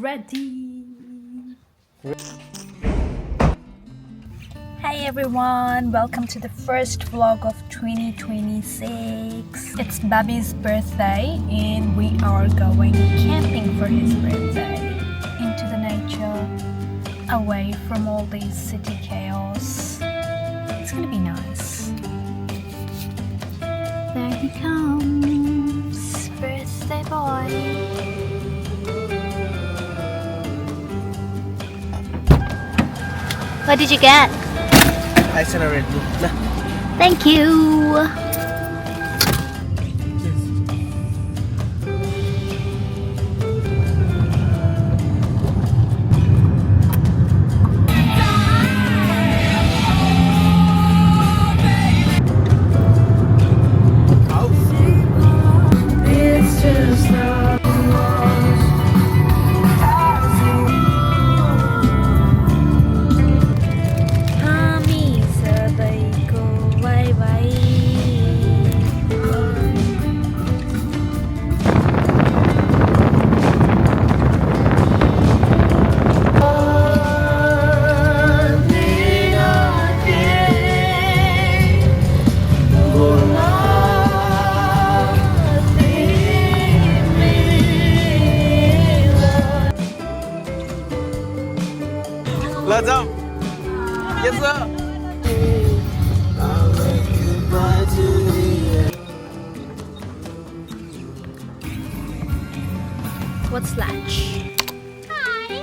ready. Hey everyone, welcome to the first vlog of 2026. It's Babi's birthday and we are going camping for his birthday. Into the nature, away from all these city chaos. It's gonna be nice. There he comes, birthday boy. What did you get? Ice and a Red Bull. Nah. Thank you. Let's go. Yes, sir. What's lunch? Hi.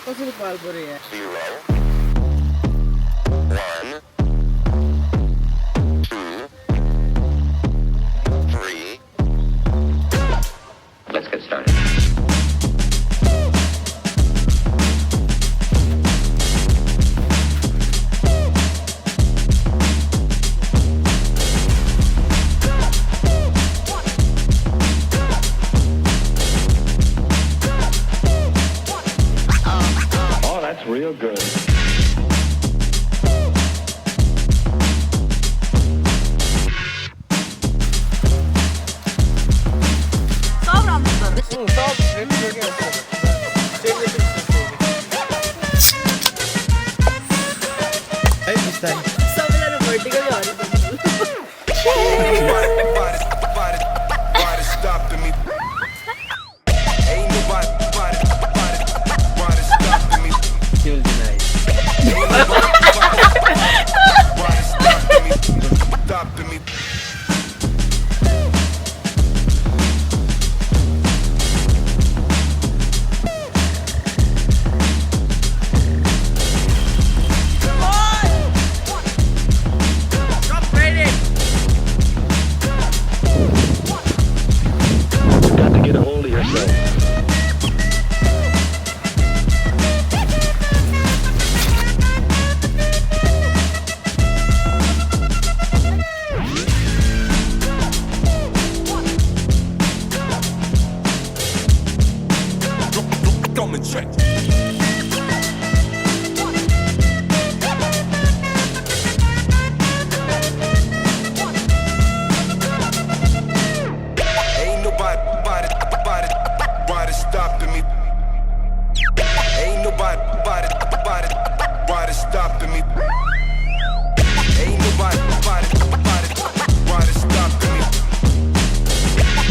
What's the call for it? 0, 1, 2, 3. Let's get started. Oh, that's real good. Hey, this time. Nobody stopping me. Ain't nobody stopping me. You'll deny. Stopping me. You've got to get a hold of yourself. Come and check. Ain't nobody stopping me. Ain't nobody stopping me. Ain't nobody stopping me.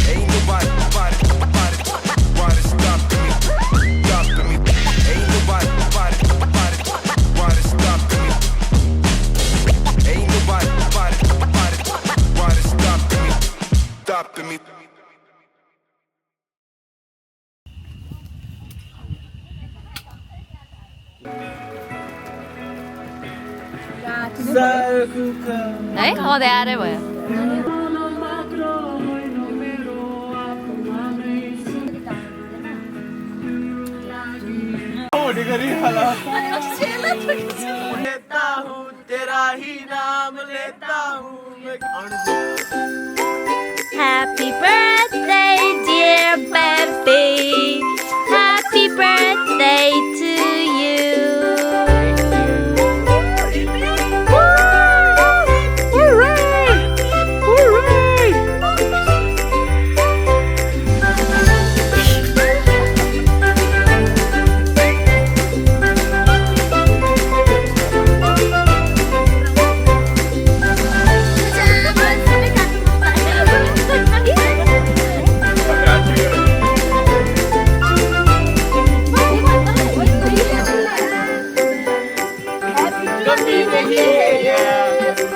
Ain't nobody stopping me. Stopping me. Ain't nobody stopping me. Ain't nobody stopping me. Stopping me. Đấy, ho đè đây vậy. लेता हूँ तेरा ही नाम लेता हूँ मैं। Happy birthday, dear baby. Happy birthday to you. कभी नहीं है यार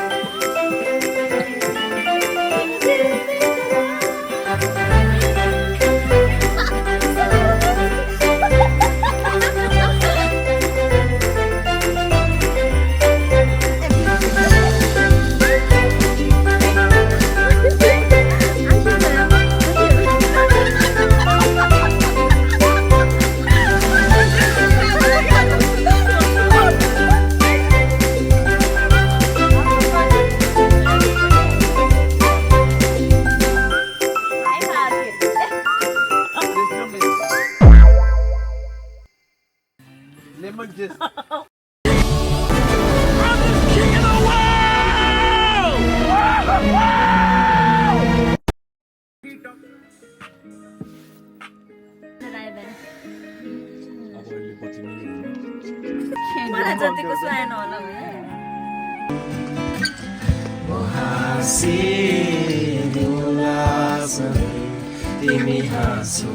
lemon juice मलाई जतिको सानो होला भने तिमी हाँसो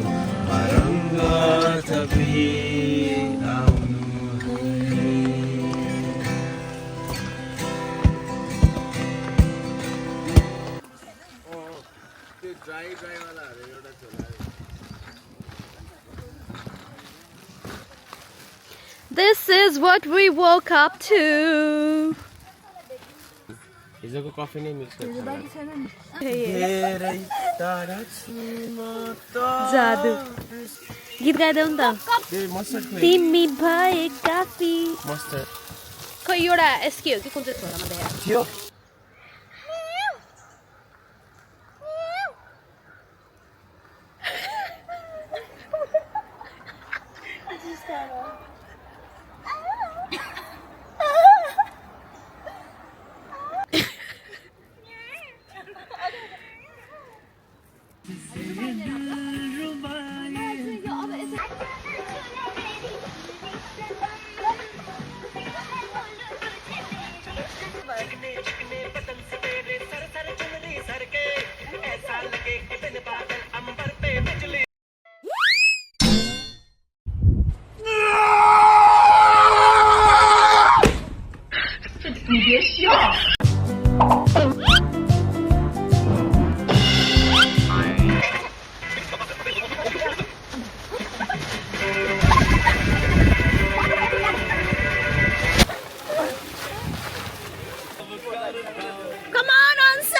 रङ्ग थपी आउनु त्यो ड्राई वालाहरु एउटा झोला This is what we woke up to. हिजोको कफी नै मिक्स गर्छ जादु गीत गाइदेऊ नि त तिमी भए काफी मस्टर्ड खै एउटा एस्के हो कि कुन चाहिँ छोरामा देखाएको थियो Come on, Onsa!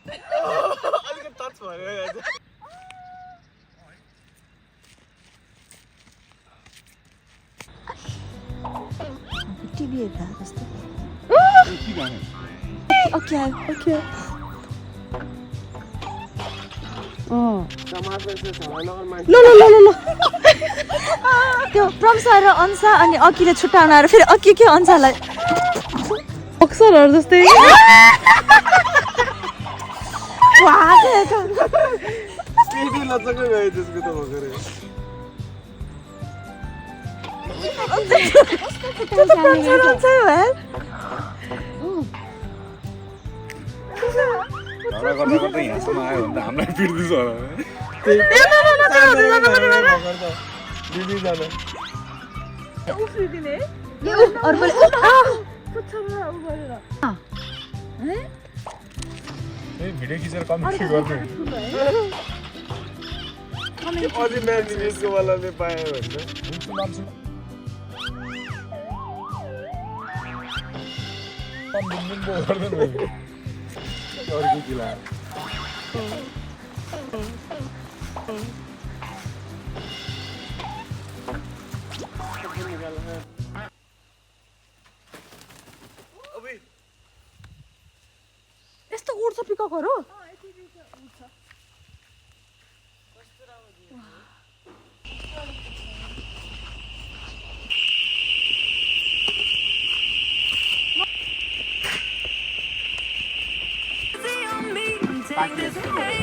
अलिकति टच भयो टिभी हेर्दा जस्तो ओके ओके ल ल ल ल ल त्यो प्रम्सा र अंशा अनि अकिले छुट्टाउन आएर फेरि अकि के अंशालाई अक्सरहरु जस्तै टिभी लचकै गयो त्यसको त भर्खरै गर्दा यहाँसम्म आयो भने त हामीलाई पिर्दैछ होला भिडियो खिचेर कमेन्ट गर्नु अझै म्याम यसको वालाले पायो भने अर्को किला यस्तो उड्छ पिककहरु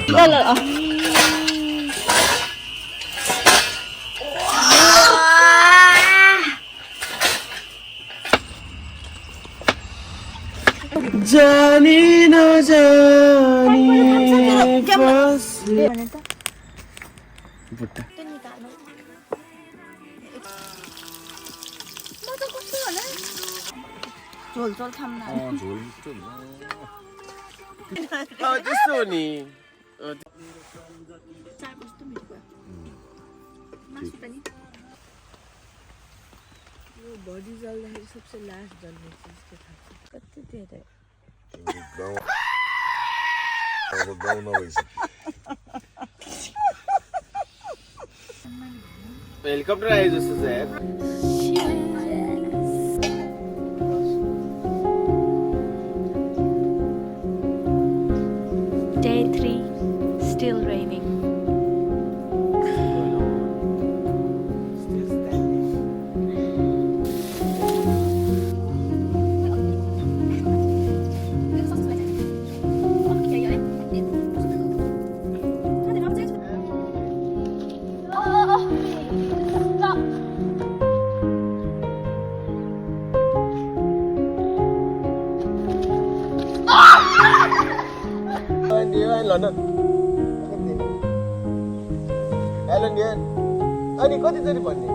ल ल जानी नजानी बुट्टा झोल झोल थाम्न झोल त्यस्तो हो नि बॉडी जल्दाखेरि सबसे लास्ट जल्ने चीज के था कति धेरै गाउँ नभइसक्यो हेलिकप्टर आयो जस्तो छ यार Day 3, still raining. London hello नियन अनि कतिचोटि भन्ने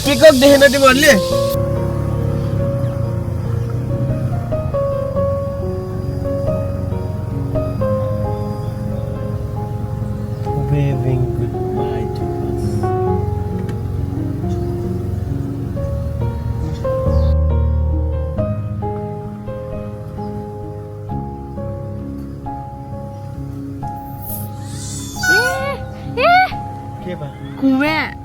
पिकअप देखेन तिमीहरूले waving goodbye to us. के बा Kume.